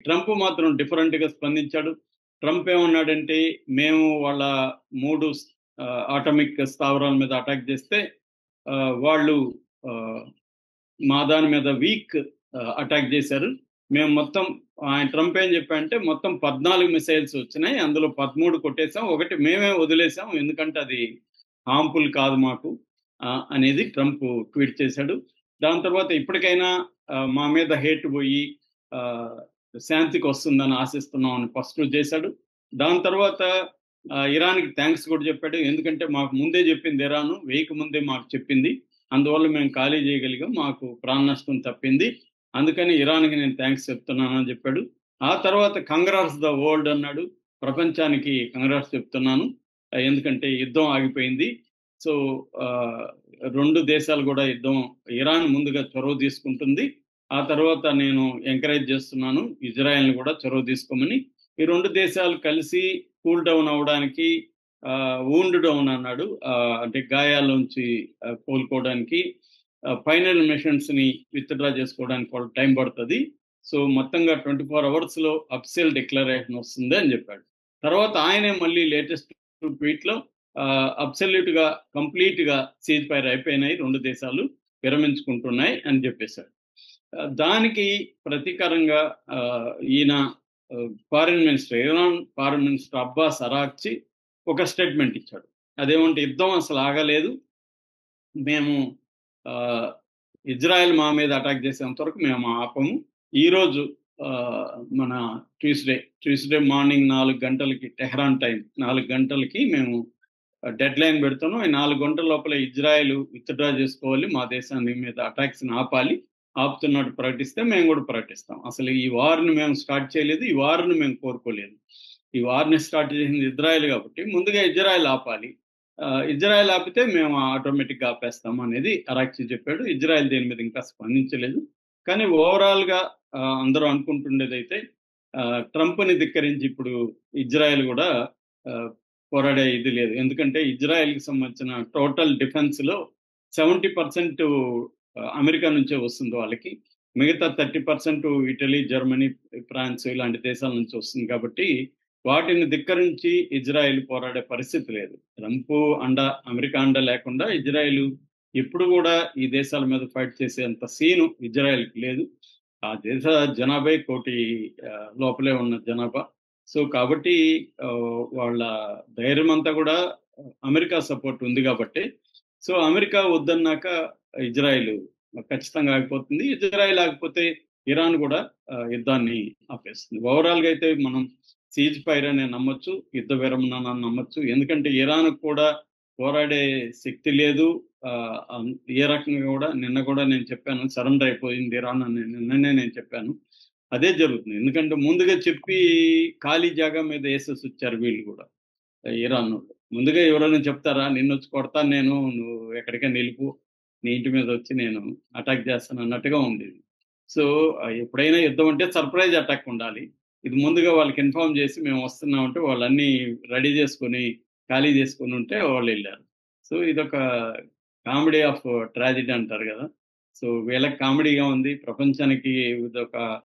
Trump మాత్రం డిఫరెంట్‌గా స్పందించాడు. ట్రంప్ ఏమన్నాడంటే, మేము వాళ్ళ 3 అటామిక్ స్థావరాల మీద అటాక్ చేస్తే వాళ్ళు ఆహ్, మా దాని మీద వీక్ అటాక్ చేశారు. మేము మొత్తం ట్రంప్ ఏం చెప్పాడంటే, మొత్తం 14 మిసైల్స్ వచ్చినాయి. అందులో 13 కొట్టేసాం. ఒకటి మేమే వదిలేసాం. ఎందుకంటే అది హార్మ్‌ఫుల్ కాదు మాకు అనేది ట్రంప్ ట్వీట్ చేశాడు. దాని తర్వాత ఇప్పటికైనా మా మీద హేట్ పోయి ఆహ్, శాంతికొస్తుందని ఆశిస్తున్నాం అని ఫస్ట్ చేశాడు. దాని తర్వాత ఇరాన్‌కి థాంక్స్ కూడా చెప్పాడు. ఎందుకంటే మాకు ముందే చెప్పింది ఇరాను. వేయకముందే మాకు చెప్పింది. అందువల్ల మేము ఖాళీ చేయగలిగాం. మాకు ప్రాణ నష్టం తప్పింది. అందుకని ఇరాన్‌కి నేను థాంక్స్ చెప్తున్నానని చెప్పాడు. ఆ తర్వాత కంగ్రాట్స్ ద వరల్డ్ అన్నాడు. ప్రపంచానికి కంగ్రాట్స్ చెప్తున్నాను. ఎందుకంటే యుద్ధం ఆగిపోయింది. సో, ఆహ్, 2 దేశాలు గూడా ఇరాన్ ముందుగా చొరవ తీసుకుంటుంది. ఆ తర్వాత నేను ఎంకరేజ్ చేస్తున్నాను ఇజ్రాయెల్‌ని గూడా చొరవ తీసుకోమని. ఈ 2 దేశాలు కలిసి కూల్ డౌన్ అవ్వడానికి వూండ్ డౌన్ అన్నాడు. అంటే గాయాల్లోంచి కోలుకోవడానికి ఫైనల్ మిషన్స్‌ని విత్‌డ్రా చేసుకోవడానికి వాళ్ళకి టైం పడతది. సో, మొత్తంగా 24 అవర్స్‌లో అఫీషియల్ డిక్లరేషన్ వస్తుంది అని చెప్పాడు. తర్వాత ఆయనే మళ్ళీ లేటెస్ట్ ట్వీట్‌లో అబ్సల్యూట్‌గా, కంప్లీట్‌గా సీజ్ ఫైర్ అయిపోయినాయి. 2 దేశాలు విరమించుకుంటున్నాయి అని చెప్పేసాడు. దానికి ప్రతీకారంగా ఈయన Iran foreign minister Abbas Araghchi ఒక స్టేట్మెంట్ ఇచ్చాడు. అదేమంటే యుద్ధం అసలు ఆగలేదు. మేము ఆహ్, ఇజ్రాయెల్ మా మీద అటాక్ చేసేంత వరకు మేము ఆపము. ఈరోజు మన ట్యూస్‌డే మార్నింగ్ 4 గంటలకి టెహరాన్ టైమ్ 4 గంటలకి మేము డెడ్‌లైన్ పెడుతున్నాం. ఈ 4 గంటల లోపల ఇజ్రాయెల్ విత్‌డ్రా చేసుకోవాలి. మా దేశాన్ని మీద అటాక్స్‌ని ఆపాలి. ఆపుతున్నట్టు ప్రకటిస్తే మేము కూడా ప్రకటిస్తాం. అసలు ఈ వార్‌ని మేము స్టార్ట్ చేయలేదు. ఈ వార్‌ని మేము కోరుకోలేదు. ఈ వార్‌ని స్టార్ట్ చేసింది ఇజ్రాయెల్ కాబట్టి ముందుగా ఇజ్రాయెల్ ఆపాలి. ఇజ్రాయెల్ ఆపితే మేము ఆటోమేటిక్‌గా ఆపేస్తాం అనేది అరాక్చి చెప్పాడు. ఇజ్రాయెల్ దీని మీద ఇంకా స్పందించలేదు. కానీ ఓవరాల్‌గా అందరూ అనుకుంటుండేదైతే ట్రంప్‌ని ధిక్కరించి ఇప్పుడు ఇజ్రాయెల్ కూడా ఆహ్, పోరాడే ఇది లేదు. ఎందుకంటే ఇజ్రాయెల్‌కి సంబంధించిన టోటల్ డిఫెన్స్‌లో 70% అమెరికా నుంచే వస్తుంది వాళ్ళకి. మిగతా 30% ఇటలీ, జర్మనీ, ఫ్రాన్స్ ఇలాంటి దేశాల నుంచి వస్తుంది కాబట్టి, వాటిని ధిక్కరించి ఇజ్రాయెల్ పోరాడే పరిస్థితి లేదు. ట్రంపు అండ, అమెరికా అండ లేకుండా ఇజ్రాయెల్ ఎప్పుడు గూడా ఈ దేశాల మీద ఫైట్ చేసేంత సీను ఇజ్రాయెల్‌కి లేదు. ఆ దేశ జనాభే 1,00,00,000 లోపలే ఉన్న జనాభా. సో, కాబట్టి వాళ్ళ ధైర్యమంతా గూడా అమెరికా సపోర్ట్ ఉంది గాబట్టే, సో, అమెరికా వద్దన్నాక ఇజ్రాయెల్ ఖచ్చితంగా ఆగిపోతుంది. ఇజ్రాయెల్ ఆగిపోతే ఇరాన్ గూడా యుద్ధాన్ని ఆపేస్తుంది. ఓవరాల్‌గా అయితే మనం సీజ్ ఫైర్ అనే నమ్మొచ్చు. యుద్ధ విరమణ అని నమ్మొచ్చు. ఎందుకంటే ఇరాన్‌కి కూడా పోరాడే శక్తి లేదు. ఏ రకంగా గూడా నిన్న గూడా నేను చెప్పాను సరెండర్ అయిపోయింది ఇరాన్ అని నిన్ననే నేను చెప్పాను. అదే జరుగుతుంది. ఎందుకంటే ముందుగా చెప్పి ఖాళీ జాగా మీద ఏసేసొచ్చారు వీళ్ళు గూడా. ఇరానోళ్ళు. ముందుగా ఎవరైనా చెప్తారా? నిన్నొచ్చి కొడతాను నేను. నువ్వు ఎక్కడికైనా ఎళ్ళిపో. నీ ఇంటి మీదొచ్చి నేను అటాక్ చేస్తాను అన్నట్టుగా ఉండేది. సో, ఎప్పుడైనా యుద్ధం అంటే సర్ప్రైజ్ అటాక్ ఉండాలి. ఇది ముందుగా వాళ్ళకి ఇన్ఫార్మ్ చేసి మేము వస్తున్నామంటే వాళ్ళన్నీ రెడీ చేసుకొని, ఖాళీ చేసుకొనుంటే వాళ్ళెళ్లారు. సో, ఇదొక కామెడీ ఆఫ్ ట్రాజెడీ అంటారు గదా! సో, వీళ్ళకి కామెడీగా ఉంది. ప్రపంచానికి ఇదొక